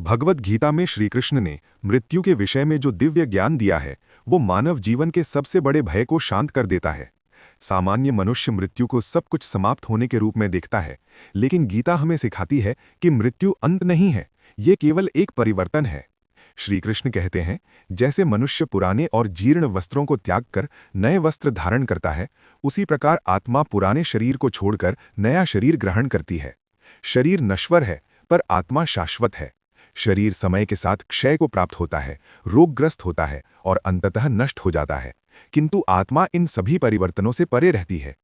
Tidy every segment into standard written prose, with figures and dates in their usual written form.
भगवत गीता में श्री कृष्ण ने मृत्यु के विषय में जो दिव्य ज्ञान दिया है वो मानव जीवन के सबसे बड़े भय को शांत कर देता है। सामान्य मनुष्य मृत्यु को सब कुछ समाप्त होने के रूप में देखता है, लेकिन गीता हमें सिखाती है कि मृत्यु अंत नहीं है, ये केवल एक परिवर्तन है। श्री कृष्ण कहते हैं, जैसे मनुष्य पुराने और जीर्ण वस्त्रों को त्याग कर नए वस्त्र धारण करता है, उसी प्रकार आत्मा पुराने शरीर को छोड़कर नया शरीर ग्रहण करती है। शरीर नश्वर है, पर आत्मा शाश्वत है। शरीर समय के साथ क्षय को प्राप्त होता है, रोगग्रस्त होता है और अंततः नष्ट हो जाता है, किंतु आत्मा इन सभी परिवर्तनों से परे रहती है।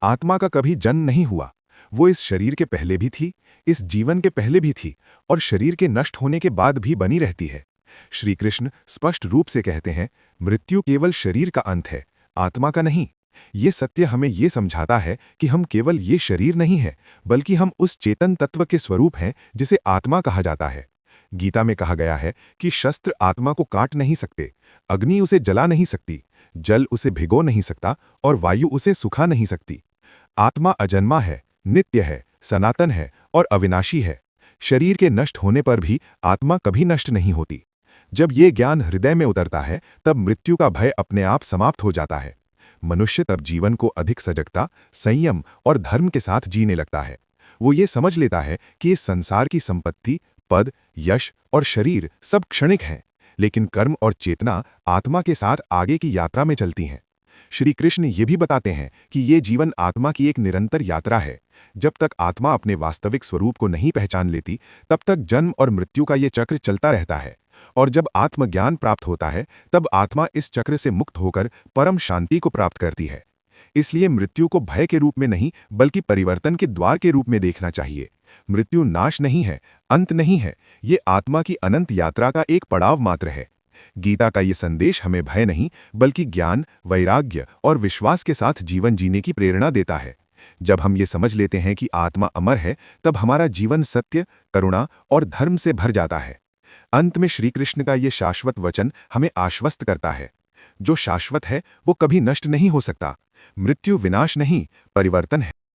आत्मा का कभी जन्म नहीं हुआ, वो इस शरीर के पहले भी थी, इस जीवन के पहले भी थी और शरीर के नष्ट होने के बाद भी बनी रहती है। श्री कृष्ण स्पष्ट रूप से कहते हैं, मृत्यु केवल शरीर का अंत है, आत्मा का नहीं। ये सत्य हमें ये समझाता है कि हम केवल ये शरीर नहीं है, बल्कि हम उस चेतन तत्व के स्वरूप हैं जिसे आत्मा कहा जाता है। गीता में कहा गया है कि शस्त्र आत्मा को काट नहीं सकते, अग्नि उसे जला नहीं सकती, जल उसे भिगो नहीं सकता और वायु उसे सुखा नहीं सकती। आत्मा अजन्मा है, नित्य है, सनातन है और अविनाशी है। शरीर के नष्ट होने पर भी आत्मा कभी नष्ट नहीं होती। जब ये ज्ञान हृदय में उतरता है, तब मृत्यु का भय अपने आप समाप्त हो जाता है। मनुष्य तब जीवन को अधिक सजगता, संयम और धर्म के साथ जीने लगता है। वो ये समझ लेता है कि इस संसार की संपत्ति, पद, यश और शरीर सब क्षणिक हैं, लेकिन कर्म और चेतना आत्मा के साथ आगे की यात्रा में चलती हैं। श्री कृष्ण ये भी बताते हैं कि ये जीवन आत्मा की एक निरंतर यात्रा है। जब तक आत्मा अपने वास्तविक स्वरूप को नहीं पहचान लेती, तब तक जन्म और मृत्यु का ये चक्र चलता रहता है। और जब आत्मज्ञान प्राप्त होता है, तब आत्मा इस चक्र से मुक्त होकर परम शांति को प्राप्त करती है। इसलिए मृत्यु को भय के रूप में नहीं, बल्कि परिवर्तन के द्वार के रूप में देखना चाहिए। मृत्यु नाश नहीं है, अंत नहीं है, ये आत्मा की अनंत यात्रा का एक पड़ाव मात्र है। गीता का ये संदेश हमें भय नहीं, बल्कि ज्ञान, वैराग्य और विश्वास के साथ जीवन जीने की प्रेरणा देता है। जब हम ये समझ लेते हैं कि आत्मा अमर है, तब हमारा जीवन सत्य, करुणा और धर्म से भर जाता है। अंत में श्री कृष्ण का ये शाश्वत वचन हमें आश्वस्त करता है, जो शाश्वत है वो कभी नष्ट नहीं हो सकता। मृत्यु विनाश नहीं, परिवर्तन है।